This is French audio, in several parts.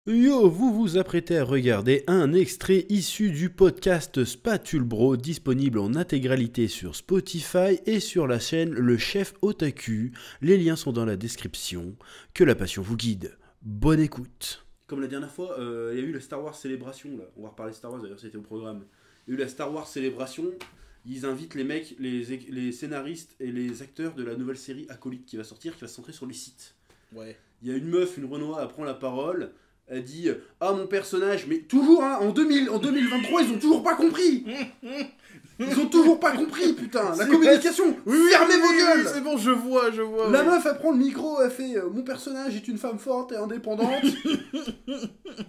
Yo, vous vous apprêtez à regarder un extrait issu du podcast Spatule Bro, disponible en intégralité sur Spotify et sur la chaîne Le Chef Otaku. Les liens sont dans la description. Que la passion vous guide. Bonne écoute. Comme la dernière fois, il y a eu la Star Wars Célébration, là. On va reparler Star Wars d'ailleurs, c'était au programme. Il y a eu la Star Wars Célébration. Ils invitent les mecs, les scénaristes et les acteurs de la nouvelle série Acolyte qui va sortir, qui va se centrer sur les sites. Ouais. Il y a une meuf, une Renoir, elle prend la parole. Elle dit ah mon personnage, mais toujours hein, en 2023 ils ont toujours pas compris. Ils ont toujours pas compris, putain. La communication. Fermez vos gueules. C'est bon, je vois. La meuf elle prend le micro, elle fait mon personnage est une femme forte et indépendante.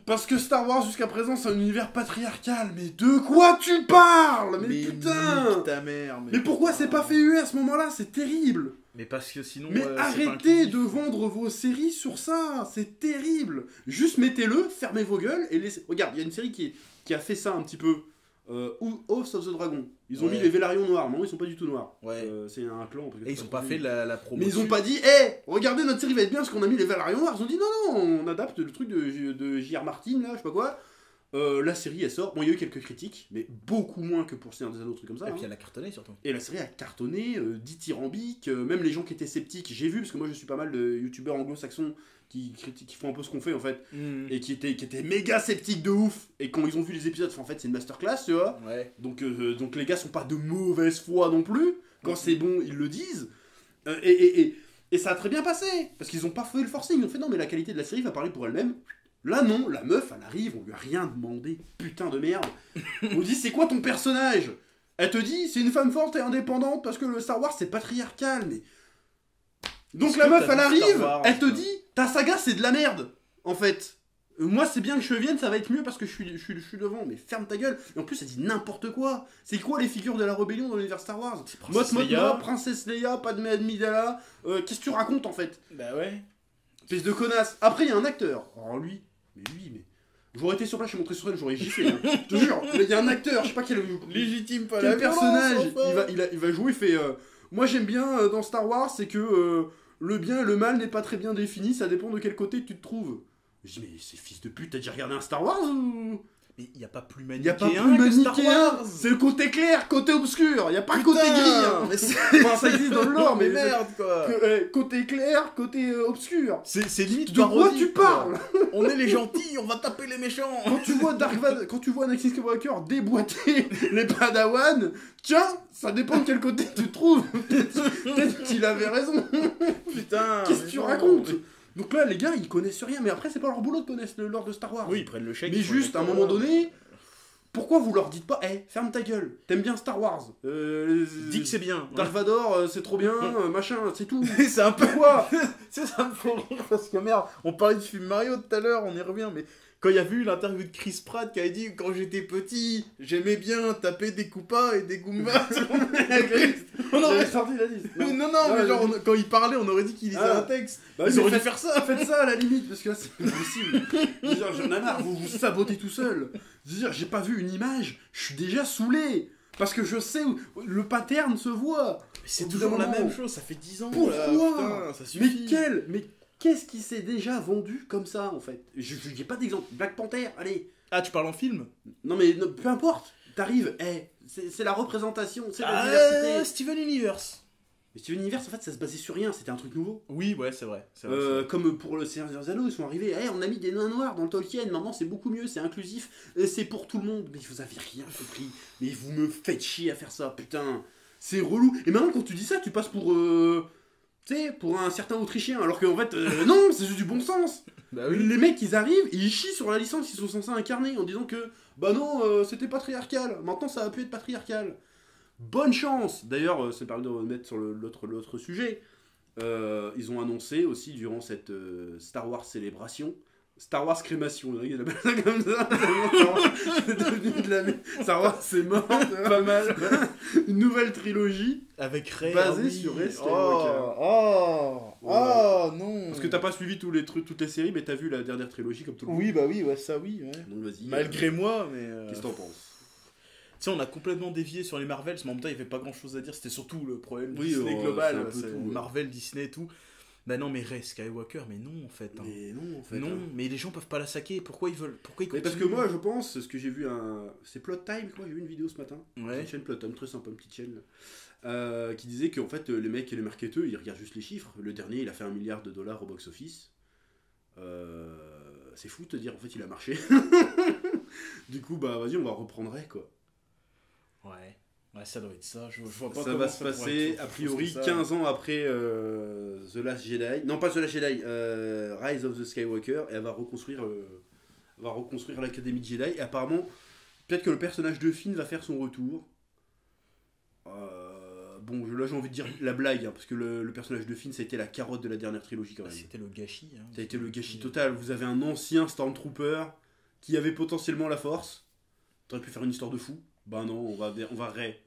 Parce que Star Wars jusqu'à présent c'est un univers patriarcal. Mais de quoi tu parles? Mais putain. Nique ta mère. Mais pourquoi c'est pas fait huer à ce moment-là? C'est terrible. Mais parce que sinon. Mais c'est arrêtez de vendre vos séries sur ça, c'est terrible. Juste mettez-le, fermez vos gueules et laissez. Regarde, il y a une série qui a fait ça un petit peu. House of the Dragon. Ils ont mis les Vélarions noirs, non, ils sont pas du tout noirs. Ouais. C'est un clan. Et ils ont pas fait la promo. Mais ils ont pas dit, hé, regardez notre série va être bien parce qu'on a mis les Vélarions noirs. Ils ont dit, non, on adapte le truc de J.R. Martin, là, je sais pas quoi. La série elle sort, bon il y a eu quelques critiques, mais beaucoup moins que pour Seigneur des Anneaux, trucs comme ça. Et puis elle a cartonné surtout. Et la série a cartonné, dithyrambique, même les gens qui étaient sceptiques, j'ai vu, parce que moi je suis pas mal de youtubeurs anglo-saxons qui font un peu ce qu'on fait en fait, et qui étaient méga sceptiques de ouf, et quand ils ont vu les épisodes, en fait c'est une masterclass, tu vois. Ouais. Donc les gars sont pas de mauvaise foi non plus, quand c'est bon ils le disent, et ça a très bien passé, parce qu'ils ont pas fait le forcing, ils ont fait non mais la qualité de la série va parler pour elle-même. Là non, la meuf elle arrive, on lui a rien demandé, putain de merde. On lui dit c'est quoi ton personnage? Elle te dit c'est une femme forte et indépendante parce que le Star Wars c'est patriarcal, mais... Donc la meuf elle arrive, elle te dit ta saga c'est de la merde, en fait. Moi c'est bien que je vienne, ça va être mieux parce que je suis devant, mais ferme ta gueule. Et en plus elle dit n'importe quoi. C'est quoi les figures de la rébellion dans l'univers Star Wars? Mot Mothma, Princesse Leia, Padmé Amidala, qu'est-ce que tu racontes en fait? Bah ouais. Espèce de connasse. Après il y a un acteur, alors lui... Mais j'aurais été sur place, je montré sur elle, j'aurais giflé. Hein. Je te jure, il y a un acteur, je sais pas quel Légitime pas quel la personnage, violence, il va jouer, il fait moi j'aime bien dans Star Wars, c'est que le bien et le mal n'est pas très bien défini, ça dépend de quel côté tu te trouves. Je dis mais c'est fils de pute, t'as déjà regardé un Star Wars ou... Mais y a pas plus Y a pas manichéen plus que Star manichéen, Wars. c'est le côté clair, côté obscur, y a pas le Putain, côté gris. Hein. Mais c'est... Enfin, ça existe dans le lore, mais merde quoi. côté clair, côté obscur. C'est limite De quoi parodique, tu parles? On est les gentils, on va taper les méchants. Quand tu vois Dark Vador, quand tu vois Anakin Skywalker déboîter les Padawan, tiens, ça dépend de quel côté tu te trouves. Peut-être qu'il avait raison. Putain. Qu'est-ce que tu racontes? Donc là, les gars, ils connaissent rien, mais après, c'est pas leur boulot de connaître le lore de Star Wars. Oui, ils prennent le chèque. Mais juste, à un moment donné, pourquoi vous leur dites pas, ferme ta gueule, t'aimes bien Star Wars, dis que c'est bien. Dark Vador, c'est trop bien, machin, c'est tout. C'est un peu quoi? Ça me fait rire parce que merde, on parlait du film Mario tout à l'heure, on y revient, mais quand il y a vu l'interview de Chris Pratt qui a dit quand j'étais petit, j'aimais bien taper des Koopas et des Goombas. On aurait sorti la liste. Non, mais genre quand il parlait, on aurait dit qu'il lisait un texte. Bah, ils auraient dû faire ça. Faites ça à la limite, parce que là c'est pas possible. J'en ai marre, vous vous sabotez tout seul. J'ai pas vu une image, je suis déjà saoulé. Parce que je sais où le pattern se voit. C'est toujours la même chose, ça fait 10 ans. Pourquoi là, putain, ça suffit. Mais qu'est-ce qui s'est déjà vendu comme ça en fait? Je n'ai pas d'exemple. Black Panther, allez. Ah, tu parles en film? Non mais peu importe. T'arrives, c'est la représentation, c'est la diversité. Steven Universe. Mais Steven Universe, en fait, ça se basait sur rien, c'était un truc nouveau. Oui, ouais, c'est vrai. Comme pour le Seigneur des Anneaux, ils sont arrivés, on a mis des nains noirs dans le Tolkien, maintenant c'est beaucoup mieux, c'est inclusif, c'est pour tout le monde. Mais vous avez rien compris. Mais vous me faites chier à faire ça, putain. C'est relou. Et maintenant, quand tu dis ça, tu passes pour... tu sais, pour un certain Autrichien, alors qu'en fait, non, c'est juste du bon sens. Bah oui. Les mecs, ils arrivent, ils chient sur la licence qu'ils sont censés incarner en disant que, bah non, c'était patriarcal, maintenant ça a pu être patriarcal. Bonne chance. D'ailleurs, c'est permis de remettre sur l'autre sujet. Ils ont annoncé aussi durant cette Star Wars célébration, Star Wars crémation, ils appellent ça comme ça. C'est devenu de la... Star Wars c'est mort, pas mal. Une nouvelle trilogie avec Rey basée sur Rey Skywalker. Oh non. Parce que t'as pas suivi toutes les séries, mais t'as vu la dernière trilogie comme tout le monde. Oui, bah oui, ouais, ça oui. Ouais. Donc vas-y. Malgré moi, mais. Qu'est-ce que t'en penses? Tu sais, on a complètement dévié sur les Marvels, mais en même temps, il n'y avait pas grand chose à dire. C'était surtout le problème oui, Disney global. C'est Marvel, Disney et tout. Bah non, mais Rey Skywalker, mais non en fait. Hein. Mais non, en fait. Non, hein. mais les gens peuvent pas la saquer. Pourquoi ils Mais continuent? parce que moi, je pense, ce que j'ai vu, c'est Plot Time, quoi. J'ai vu une vidéo ce matin. Ouais. Une chaîne Plot Time, très sympa, une petite chaîne. Qui disait qu'en fait, les mecs et les marketeurs, ils regardent juste les chiffres. Le dernier, il a fait $1 milliard au box-office. C'est fou de te dire, en fait, il a marché. Du coup, bah vas-y, on va reprendre Rey, quoi. Ouais. Ouais, ça doit être ça. Je vois pas Ça comment va se pourrait passer, être a autre priori, chose que ça. 15 ans après The Last Jedi. Non, pas The Last Jedi, Rise of the Skywalker. Et elle va reconstruire l'Académie Jedi. Et apparemment, peut-être que le personnage de Finn va faire son retour. Bon, là j'ai envie de dire la blague, hein, parce que le personnage de Finn, ça a été la carotte de la dernière trilogie quand même. C'était le gâchit. Hein. Ça a été le gâchis total. Vous avez un ancien Stormtrooper qui avait potentiellement la force. T'aurais pu faire une histoire de fou. Bah non, on va Rey.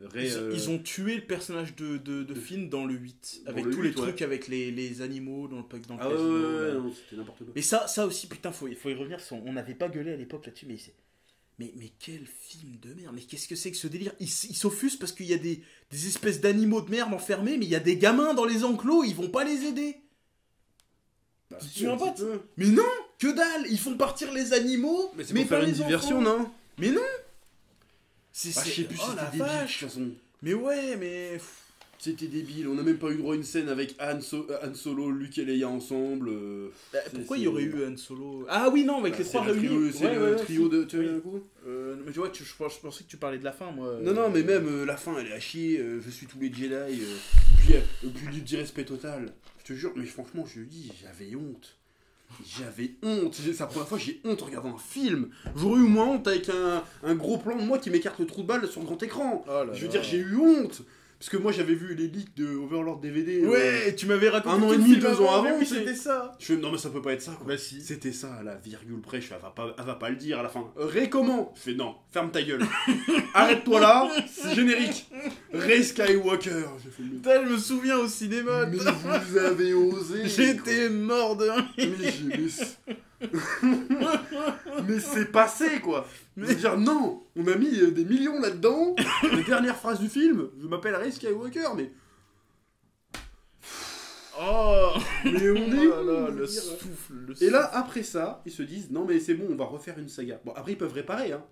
Ils ont tué le personnage de Finn dans le 8. Dans Avec le tous 8, les trucs, avec les animaux dans le Ah casino. ouais, là. non, c'était n'importe quoi. Et ça aussi, putain, faut y revenir. On n'avait pas gueulé à l'époque là-dessus, mais quel film de merde. Mais qu'est-ce que c'est que ce délire? Ils s'offusent parce qu'il y a des espèces d'animaux de merde enfermés, mais il y a des gamins dans les enclos, ils vont pas les aider. Bah, Tu te si, souviens un pas petit peu. Mais non, que dalle. Ils font partir les animaux, Mais c'est mais pour faire pas une les diversion, enfants. non? Mais non. Je sais plus si oh la c'était débile, de vache. toute façon. Mais ouais, mais... C'était débile, on n'a même pas eu droit à une scène avec Han Solo, Luke et Leia ensemble. Pourquoi il y aurait eu Han Solo? Ah oui, non, avec Bah, les trois c'est le réunis. trio, c'est le trio de... Tu Oui. vois, un coup Mais tu vois, je pensais que tu parlais de la fin, moi. Non, mais même la fin, elle est à chier. Je suis tous les Jedi. Puis du respect total. Je te jure, mais franchement, je le dis, j'avais honte. C'est la première fois que j'ai honte en regardant un film. J'aurais eu moins honte avec un gros plan de moi qui m'écarte le trou de balle sur le grand écran. Oh là Je veux là. dire, j'ai eu honte. Parce que moi, j'avais vu les leaks de Overlord DVD. Ouais, tu m'avais raconté un an tout et le demi, film 2 ans avant, mais oui, c'est- c'était ça. Non, mais ça peut pas être ça, quoi. Bah si. C'était ça, à la virgule près. Je fais, elle va pas le dire à la fin. Rey comment? Je fais, non, ferme ta gueule. Arrête-toi là, c'est générique. Rey Skywalker. J'ai fait, Putain, je me souviens au cinéma. mais vous avez osé. J'étais mort de rire. Mais c'est passé, quoi. Je veux dire, non, on a mis des millions là-dedans. La dernière phrase du film, je m'appelle Rey Skywalker, mais... Oh. Mais on est Oh là là, où, je veux le dire. souffle. Et là, après ça, ils se disent, non mais c'est bon, on va refaire une saga. Bon, après ils peuvent réparer, hein.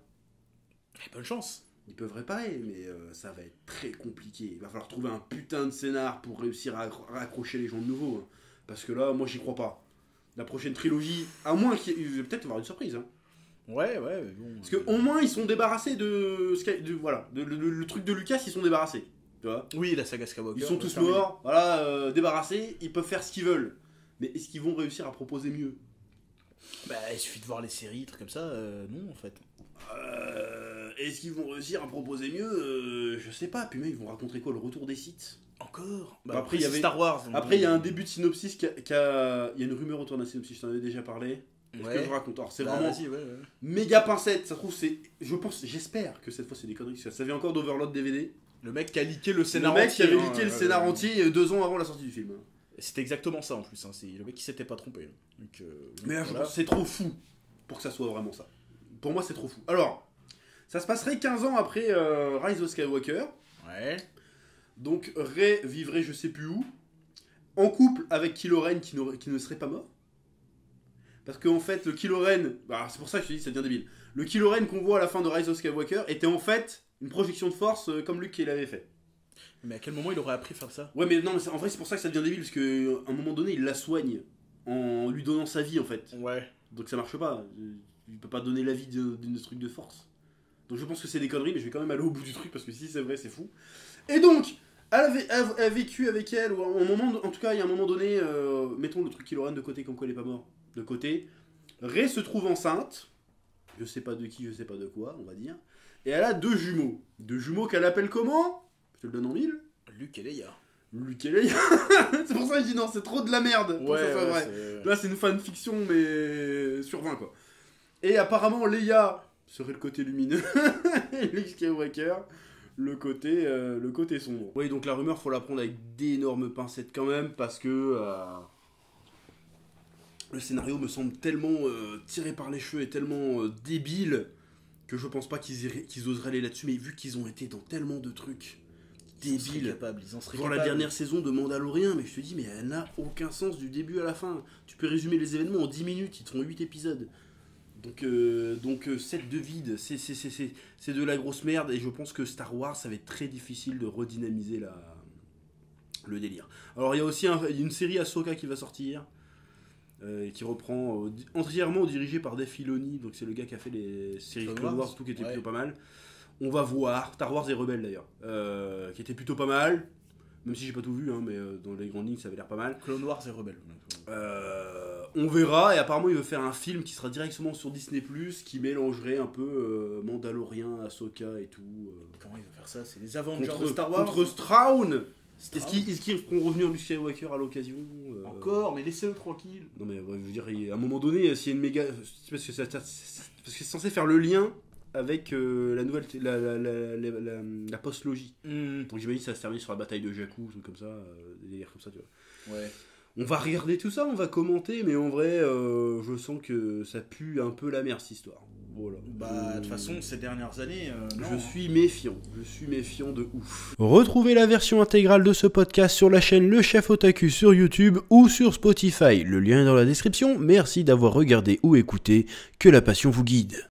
Bonne chance. Ils peuvent réparer, mais ça va être très compliqué. Il va falloir trouver un putain de scénar pour réussir à raccrocher les gens de nouveau. Hein. Parce que là, moi j'y crois pas. La prochaine trilogie, à moins qu'il y ait... peut-être avoir une surprise. Hein. Ouais, mais bon. Parce qu'au moins ils sont débarrassés voilà, le truc de Lucas, ils sont débarrassés. Tu vois, Oui, la saga Skywalker. ils sont tous terminée. morts, voilà, débarrassés, ils peuvent faire ce qu'ils veulent. Mais est-ce qu'ils vont réussir à proposer mieux? Bah, il suffit de voir les séries, trucs comme ça. Non, en fait. Est-ce qu'ils vont réussir à proposer mieux? Je sais pas. Puis même, ils vont raconter quoi? Le retour des Sith? Encore. Bah, après, il y avait Star Wars. donc Après, il y a un début de synopsis il y a une rumeur autour d'un synopsis, je t'en avais déjà parlé. Est-ce Ouais. que je raconte? Alors, c'est Bah, vraiment vas-y, ouais. méga pincette. Ça se trouve, j'espère que cette fois, c'est des conneries. Ça vient encore d'Overlord DVD. Le mec qui a leaké le Le scénar mec entier. qui avait hein, leaké le scénar entier 2 ans avant la sortie du film. C'était exactement ça en plus. Hein. C'est le mec qui s'était pas trompé. Donc, Mais là, je voilà. pense que c'est trop fou pour que ça soit vraiment ça. Pour moi, c'est trop fou. Alors, ça se passerait 15 ans après Rise of Skywalker. Ouais. Donc, Rey vivrait je sais plus où, en couple avec Kylo Ren qui ne serait pas mort. Parce qu'en fait, le Kylo Ren, bah, c'est pour ça que je te dis, ça devient débile. Le Kylo Ren qu'on voit à la fin de Rise of Skywalker était en fait une projection de force comme Luke qui l'avait fait. Mais à quel moment il aurait appris à faire ça? Ouais, mais non, mais en vrai, c'est pour ça que ça devient débile, parce qu'à un moment donné, il la soigne en lui donnant sa vie en fait. Ouais. Donc ça marche pas. Il peut pas donner la vie d'une truc de force. Donc je pense que c'est des conneries, mais je vais quand même aller au bout du truc parce que si c'est vrai, c'est fou. Et donc, elle a vécu avec elle, ou en tout cas, il y a un moment donné, mettons le truc Kylo Ren de côté, comme quoi elle est pas mort, de côté. Rey se trouve enceinte, je sais pas de qui, je sais pas de quoi, on va dire. Et elle a 2 jumeaux. 2 jumeaux qu'elle appelle comment? Je te le donne en 1000. Luke et Leia. Luke et Leia. C'est pour ça que je dis non, c'est trop de la merde pour que ça soit vrai. Là, c'est une fanfiction, mais sur 20, quoi. Et apparemment, Leia serait le côté lumineux, et Luke Skywalker, le côté sombre. Oui, donc la rumeur, faut la prendre avec d'énormes pincettes quand même, parce que le scénario me semble tellement tiré par les cheveux et tellement débile que je pense pas qu'ils oseraient aller là-dessus, mais vu qu'ils ont été dans tellement de trucs débile. Ils en seraient Pour la capables. dernière saison de Mandalorian, mais je te dis, mais elle n'a aucun sens du début à la fin. Tu peux résumer les événements en 10 minutes, ils te font 8 épisodes. Donc 7 de vide, c'est de la grosse merde, et je pense que Star Wars, ça va être très difficile de redynamiser le délire. Alors il y a aussi une série Ahsoka qui va sortir, qui reprend entièrement dirigée par Dave Filoni, donc c'est le gars qui a fait les séries Clone Wars, tout qui était plutôt pas mal. On va voir Star Wars et Rebelle d'ailleurs, qui était plutôt pas mal, même si j'ai pas tout vu, hein, mais dans les grandes lignes ça avait l'air pas mal. Clone Wars et Rebelle. On verra, et apparemment il veut faire un film qui sera directement sur Disney+, qui mélangerait un peu Mandalorian, Ahsoka et tout. Comment il va faire ça? C'est les Avengers de Star Wars contre Strawn. Est-ce qu'ils feront revenir Luke Skywalker à l'occasion Encore, mais laissez-le tranquille. Non mais ouais, je veux dire, à un moment donné, s'il y a une méga... Parce que c'est censé faire le lien avec la nouvelle... la post-logie. Donc j'imagine que ça va se terminer sur la bataille de Jakku, des trucs comme ça, des délires comme ça, tu vois. Ouais. On va regarder tout ça, on va commenter, mais en vrai, je sens que ça pue un peu la merde, cette histoire. Voilà. Bah, de toute façon, ces dernières années, je suis méfiant de ouf. Retrouvez la version intégrale de ce podcast sur la chaîne Le Chef Otaku sur YouTube ou sur Spotify. Le lien est dans la description. Merci d'avoir regardé ou écouté. Que la passion vous guide.